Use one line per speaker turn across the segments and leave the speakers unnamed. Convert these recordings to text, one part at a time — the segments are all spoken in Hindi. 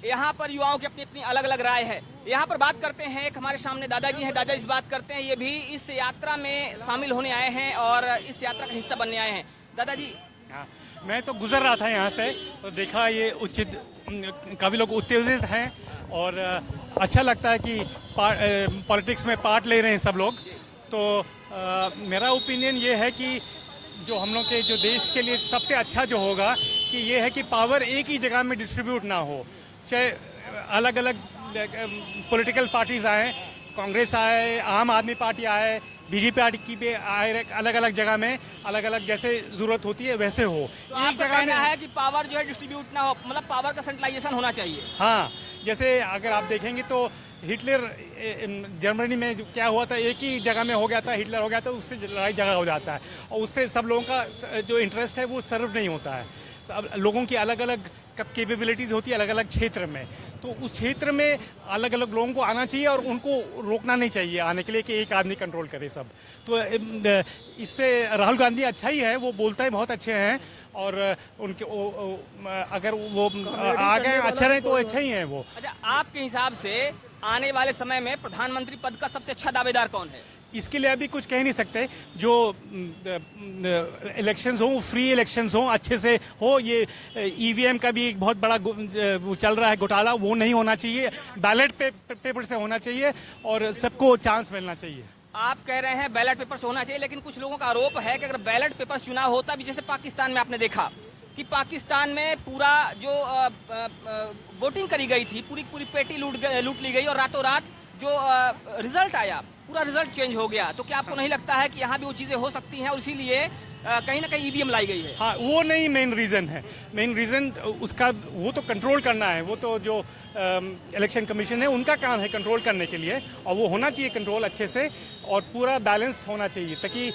यहाँ पर युवाओं की अपनी अपनी अलग अलग राय है। यहाँ पर बात करते हैं, एक हमारे सामने दादाजी हैं, दादाजी से बात करते हैं। ये भी इस यात्रा में शामिल होने आए हैं और इस यात्रा का हिस्सा बनने आए हैं। दादाजी,
हाँ, मैं तो गुजर रहा था यहाँ से तो देखा ये उचित काफ़ी लोग उत्तेजित हैं और अच्छा लगता है कि पॉलिटिक्स में पार्ट ले रहे हैं सब लोग। तो मेरा ओपिनियन ये है कि जो हम लोग के जो देश के लिए सबसे अच्छा जो होगा कि ये है कि पावर एक ही जगह में डिस्ट्रीब्यूट ना हो, चाहे अलग अलग पॉलिटिकल पार्टीज आए, कांग्रेस आए, आम आदमी पार्टी आए, बीजेपी पार्टी भी आए, अलग अलग जगह में अलग अलग जैसे जरूरत होती है वैसे हो।
तो एक जगह में है कि पावर जो है डिस्ट्रीब्यूट ना हो, मतलब पावर का सेंट्रलाइजेशन होना चाहिए।
हाँ, जैसे अगर आप देखेंगे तो हिटलर जर्मनी में क्या हुआ था, एक ही जगह में हो गया था, हिटलर हो गया था, उससे लड़ाई झगड़ा हो जाता है और उससे सब लोगों का जो इंटरेस्ट है वो सर्व नहीं होता है। अब लोगों की अलग अलग कैपेबिलिटीज होती है अलग अलग क्षेत्र में, तो उस क्षेत्र में अलग अलग लोगों को आना चाहिए और उनको रोकना नहीं चाहिए आने के लिए कि एक आदमी कंट्रोल करे सब। तो इससे राहुल गांधी अच्छा ही है, वो बोलता है बहुत अच्छे हैं और उनके अगर वो आगे अच्छा रहे तो अच्छा ही है वो।
अच्छा, आपके हिसाब से आने वाले समय में प्रधानमंत्री पद का सबसे अच्छा दावेदार कौन है?
इसके लिए अभी कुछ कह नहीं सकते। जो इलेक्शंस हो फ्री इलेक्शंस हो, अच्छे से हो। ये ईवीएम का भी एक बहुत बड़ा चल रहा है घोटाला, वो नहीं होना चाहिए। बैलेट पेपर से होना चाहिए और सबको चांस मिलना चाहिए।
आप कह रहे हैं बैलेट पेपर से होना चाहिए, लेकिन कुछ लोगों का आरोप है कि अगर बैलेट पेपर चुनाव होता भी, जैसे पाकिस्तान में आपने देखा कि पाकिस्तान में पूरा जो वोटिंग करी गई थी, पूरी पेटी लूट ली गई और रातों रात जो रिजल्ट आया, पूरा रिजल्ट चेंज हो गया। तो क्या आपको नहीं लगता है कि यहाँ भी वो चीजें हो सकती हैं और इसीलिए कहीं ना कहीं ईवीएम लाई गई है?
हाँ, वो नहीं मेन रीजन है। मेन रीजन उसका वो तो कंट्रोल करना है, वो तो जो इलेक्शन कमीशन है उनका काम है कंट्रोल करने के लिए, और वो होना चाहिए कंट्रोल अच्छे से और पूरा बैलेंस्ड होना चाहिए ताकि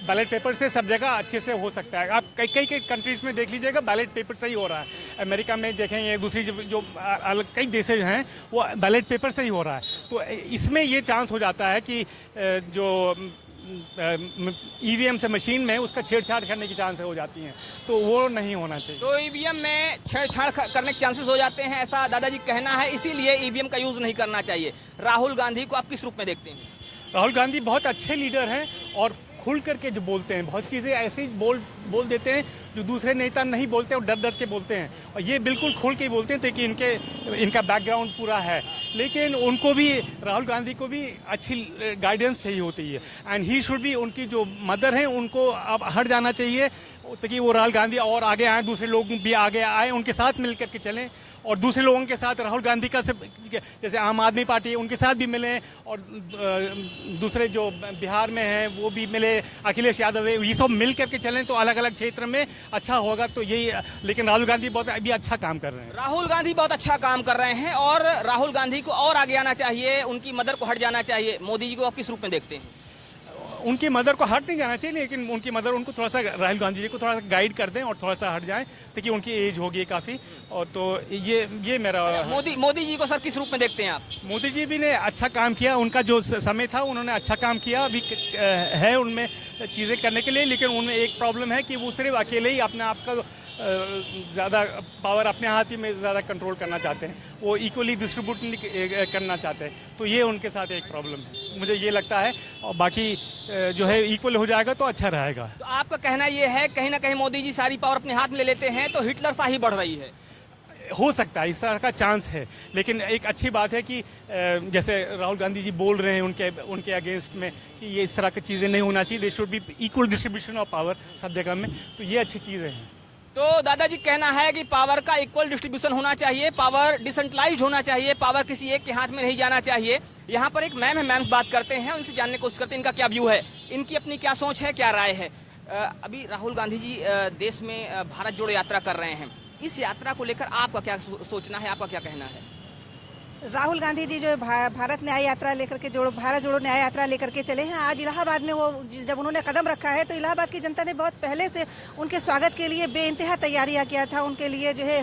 बैलेट पेपर से सब जगह अच्छे से हो सकता है। आप कई कंट्रीज में देख लीजिएगा बैलेट पेपर से ही हो रहा है। अमेरिका में देखेंगे, दूसरी जो अलग कई देश हैं वो बैलेट पेपर से ही हो रहा है। तो इसमें ये चांस हो जाता है कि जो ईवीएम से मशीन में उसका छेड़छाड़ करने की चांस हो जाती हैं, तो वो नहीं होना चाहिए।
तो ईवीएम में छेड़छाड़ करने के चांसेस हो जाते हैं, ऐसा दादाजी कहना है, इसीलिए ईवीएम का यूज नहीं करना चाहिए। राहुल गांधी को आप किस रूप में देखते हैं?
राहुल गांधी बहुत अच्छे लीडर हैं और खुल करके जो बोलते हैं, बहुत चीज़ें ऐसी बोल देते हैं जो दूसरे नेता नहीं बोलते और डर के बोलते हैं, और ये बिल्कुल खुल के बोलते हैं कि इनका बैकग्राउंड पूरा है। लेकिन उनको भी, राहुल गांधी को भी अच्छी गाइडेंस चाहिए होती है एंड ही शुड भी, उनकी जो मदर हैं उनको अब हट जाना चाहिए ताकि वो राहुल गांधी और आगे आए, दूसरे लोग भी आगे आए, उनके साथ मिल करके चलें और दूसरे लोगों के साथ राहुल गांधी का जैसे आम आदमी पार्टी उनके साथ भी मिलें और दूसरे जो बिहार में हैं वो भी मिले, अखिलेश यादव है, ये सब मिल करके चलें तो अलग अलग क्षेत्र में अच्छा होगा। तो यही, लेकिन राहुल गांधी बहुत अभी अच्छा काम कर रहे हैं।
राहुल गांधी बहुत अच्छा काम कर रहे हैं और राहुल गांधी को और आगे आना चाहिए, उनकी मदर को हट जाना चाहिए। मोदी जी को आप किस रूप में देखते हैं?
उनकी मदर को हट नहीं जाना चाहिए, लेकिन उनकी मदर उनको थोड़ा सा, राहुल गांधी जी को थोड़ा सा गाइड कर दें और थोड़ा सा हट जाएं ताकि उनकी एज होगी काफ़ी। और तो ये मेरा।
मोदी जी को सर किस रूप में देखते हैं आप?
मोदी जी भी ने अच्छा काम किया, उनका जो समय था उन्होंने अच्छा काम किया, अभी है उनमें चीज़ें करने के लिए, लेकिन उनमें एक प्रॉब्लम है कि वो सिर्फ अकेले ही अपने आप का ज़्यादा पावर अपने हाथ ही में ज़्यादा कंट्रोल करना चाहते हैं, वो इक्वली डिस्ट्रीब्यूट करना चाहते हैं। तो ये उनके साथ एक प्रॉब्लम है, मुझे ये लगता है। और बाकी जो है इक्वल हो जाएगा तो अच्छा रहेगा।
तो आपका कहना ये है कहीं ना कहीं मोदी जी सारी पावर अपने हाथ में ले लेते हैं तो हिटलर शाही बढ़ रही है?
हो सकता है, इस तरह का चांस है, लेकिन एक अच्छी बात है कि जैसे राहुल गांधी जी बोल रहे हैं उनके अगेंस्ट में कि ये इस तरह की चीज़ें नहीं होना चाहिए, they should be equal distribution of power सब जगह में, तो ये अच्छी चीज़ें हैं।
तो दादाजी कहना है कि पावर का इक्वल डिस्ट्रीब्यूशन होना चाहिए, पावर डिसेंट्रलाइज्ड होना चाहिए, पावर किसी एक के हाथ में नहीं जाना चाहिए। यहाँ पर एक मैम है, मैम से बात करते हैं, उनसे जानने की कोशिश करते हैं इनका क्या व्यू है, इनकी अपनी क्या सोच है, क्या राय है। अभी राहुल गांधी जी देश में भारत जोड़ो यात्रा कर रहे हैं, इस यात्रा को लेकर आपका क्या सोचना है, आपका क्या कहना है?
राहुल गांधी जी जो भारत न्याय यात्रा लेकर के भारत जोड़ो न्याय यात्रा लेकर के चले हैं, आज इलाहाबाद में वो जब उन्होंने कदम रखा है तो इलाहाबाद की जनता ने बहुत पहले से उनके स्वागत के लिए बेइंतहा तैयारियां किया था, उनके लिए जो है